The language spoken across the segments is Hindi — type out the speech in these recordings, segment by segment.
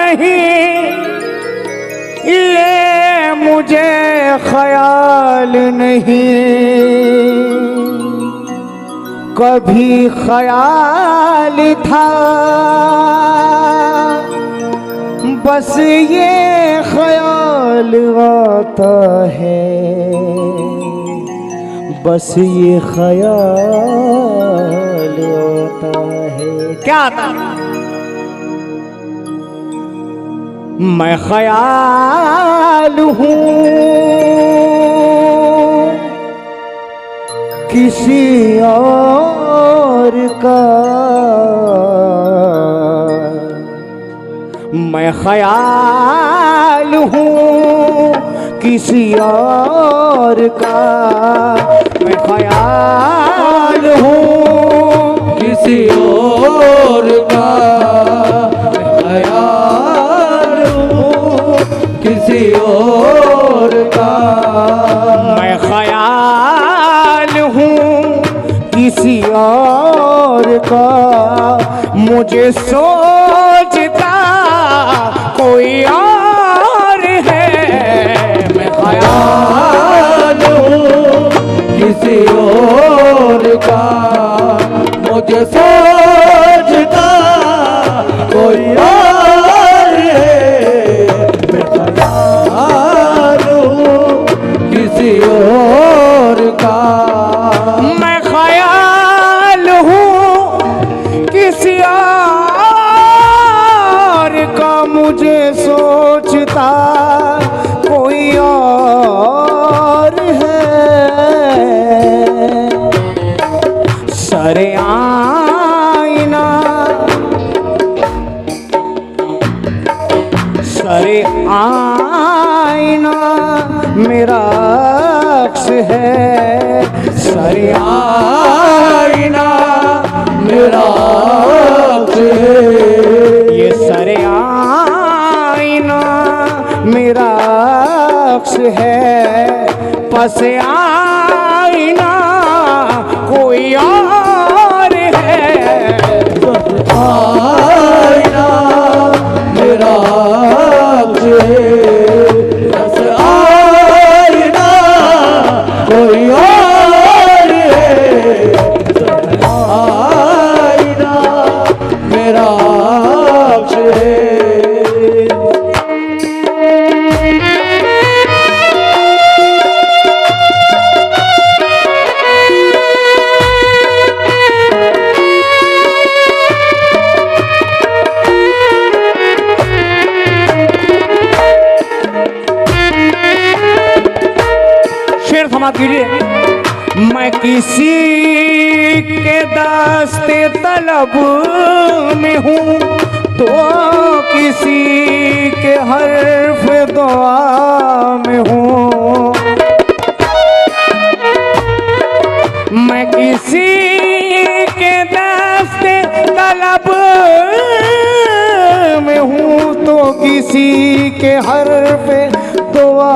नहीं, ये मुझे ख्याल नहीं। कभी ख्याल था बस ये ख्याल आता है, बस ये ख्याल आता है। क्या आता है? मैं ख्याल हूँ किसी और का, मैं ख्याल हूँ किसी और का, मैं ख्याल हूँ किसी और का, मैं ख्याल हूँ किसी और का, मैं ख्याल हूँ किसी और का। मुझे सोचता कोई और है, मैं ख्याल हूँ किसी और का, मुझे सोचता कोई और है, मैं ख्याल हूँ किसी और का, मैं ख्याल हूँ किसी और का। मुझे सोचता कोई और है। सरे आईना, सरे आईना मेरा अक्स है, सरे आईना मेरा अक्स है, ये सरे आईना मेरा अक्स है। पस आईना कोई और है, आईना मेरा अक्स है, बस आईना कोई और है, आईना मेरा अक्स है। शेर समाप्त कीजिए। मैं किसी के दास्ते तलब में हूँ तो किसी के हर्फ दुआ में हूँ। मैं किसी के दास्ते तलब में हूँ तो किसी के हर्फ दुआ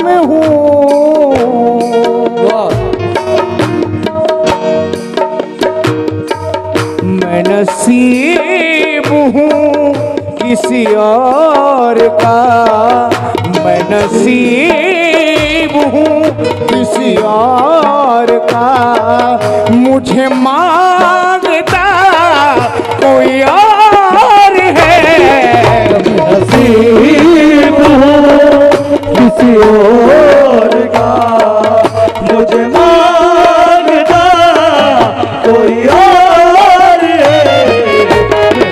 में हूँ। मैं नसीब हूँ किसी और का, मैं नसीब हूँ किसी और का। मुझे मांगता कोई और है, नसीब हूँ किसी और का, मुझे मांगता कोई और है,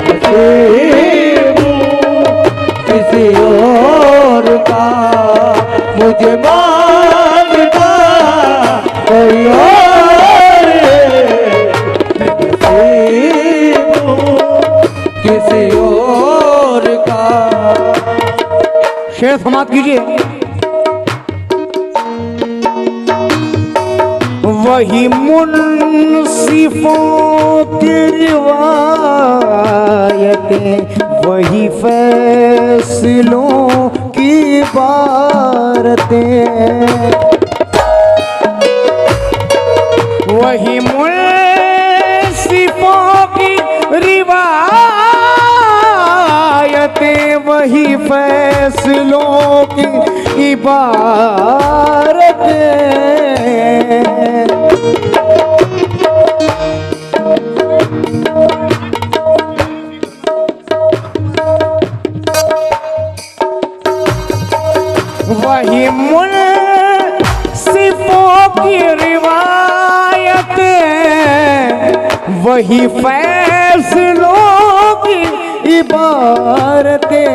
नसीब हूँ किसी और का, मुझे मांगता कोई और है, नसीब हूँ किसी और का। शेर समाप्त कीजिए। वही मुंसिफों की रिवायतें, वही फैसलों की बारतें, वही मुंसिफों की रिवायतें, वही फैसलों की इबारत है। वही मुनसिफों की रिवायत, वही फैसलों की इबारतें।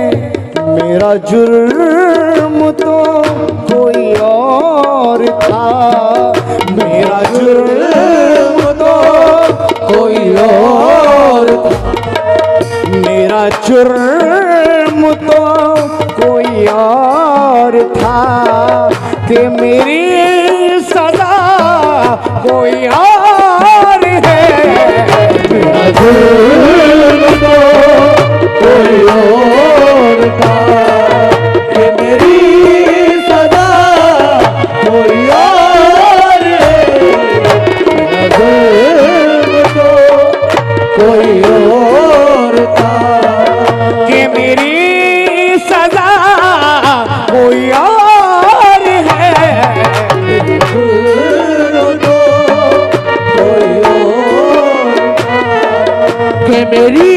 मेरा जुर्म तो कोई और था, मेरा जुर्म तो कोई और था, मेरा जुर्म तो कोई और था कि मेरी सजा कोई और है। मेरा जुर्म तो कोई और था कि मेरी सजा कोई और है। मेरा जुर्म तो कोई और था कि मेरी सजा कोई और है। कि मेरी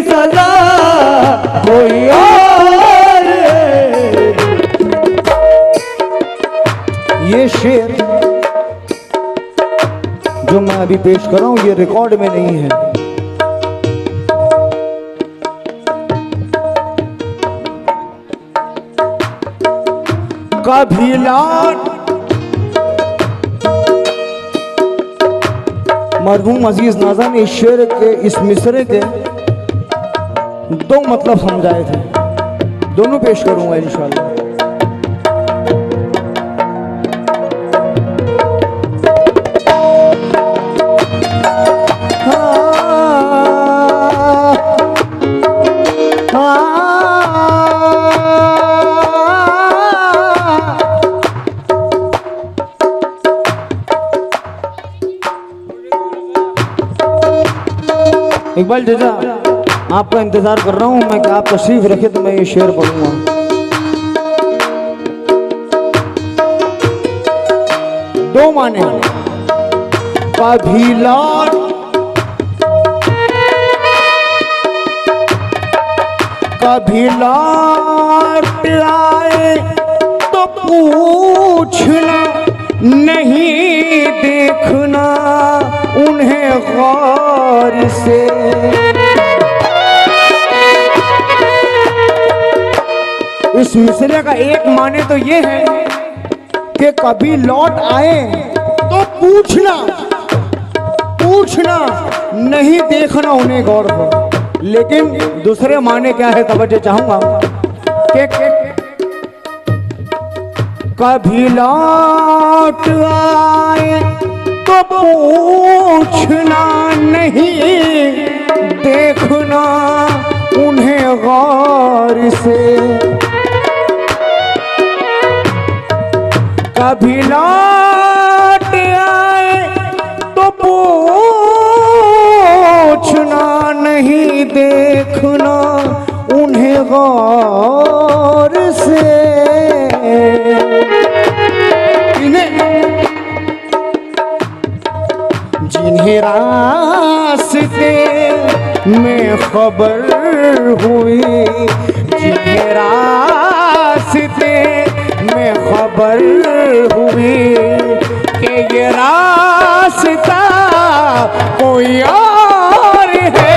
सजा कोई और है। ये शेर जो मैं अभी पेश कर रहा हूं ये रिकॉर्ड में नहीं है। कभी लौट मरहूम अजीज नाज़ा ने इस शेर के, इस मिसरे के दो मतलब समझाए थे, दोनों पेश करूंगा इंशाल्लाह। इकबाल चाचा आपका इंतजार कर रहा हूं मैं कि आप तशरीफ रखे तो मैं ये शेर पढ़ूंगा। दो माने, कभी लौट कभी लौट आए तो पूछना, नहीं देखना उन्हें गौर से। इस मिसरे का एक माने तो ये है कि कभी लौट आए तो पूछना, पूछना नहीं देखना उन्हें गौर से। लेकिन दूसरे माने क्या है, तवज्जो चाहूंगा कि कभी लौट आए तो पूछना, नहीं देखना उन्हें गौर से। कभी लौट आए तो पूछना, नहीं देखना उन्हें गौर से। जिन्हें रास्ते में खबर हुई, जिन्हें रास्ते में खबर हुई कि ये रास्ता कोई और है।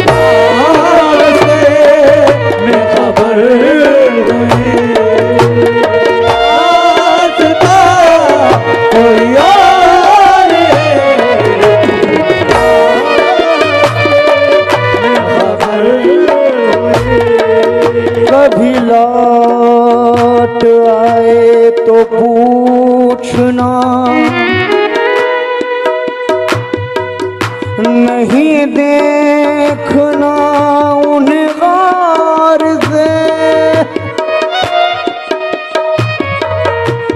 रास्ते में खबर हुई, रास्ता कोई और है। कभी लौट आए तो पूछना, नहीं देखना उन्हें गौर से।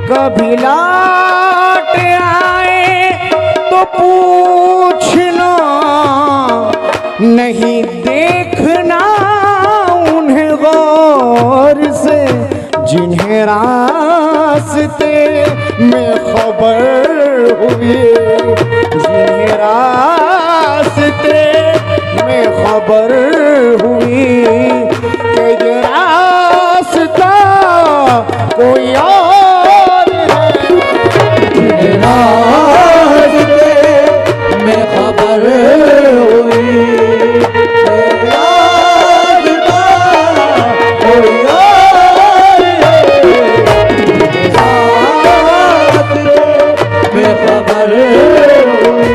कभी लौट आए तो पूछना, नहीं देखना रास्ते में खबर हुई, जिन्हें रास्ते में खबर हुई कि ये रास्ता कोई और है। रास्ते में खबर हुई रास्ता कोई और है। रास्ते में खबर हुई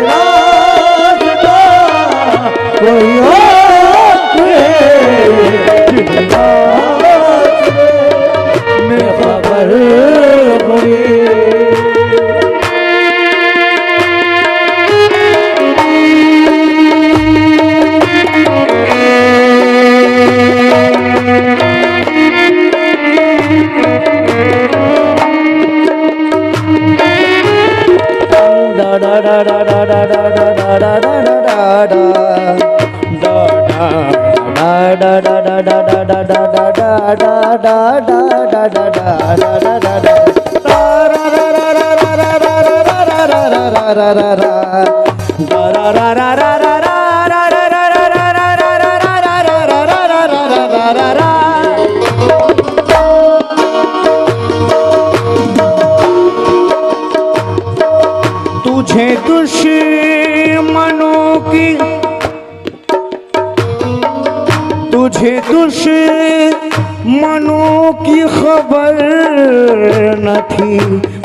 रास्ता कोई और है। रास्ते में खबर हुई। तुझे दुश्मनों की, तुझे दुश्मनों की खबर न थी,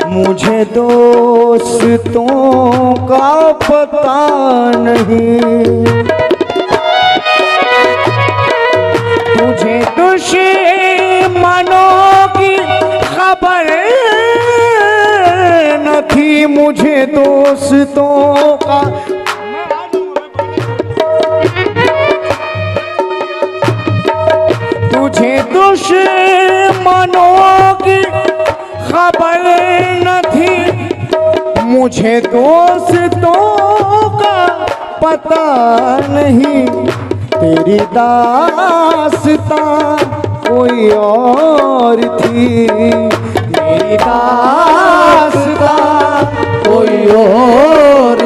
मुझे दोस्तों का पता नहीं। तुझे दुश्मनों की खबर न थी, मुझे दोस्तों का तुझे दुश्मनों की खबर न थी, मुझे दोस्तों का पता नहीं। तेरी दास्तां कोई और थी, मेरी दास्तां कोई और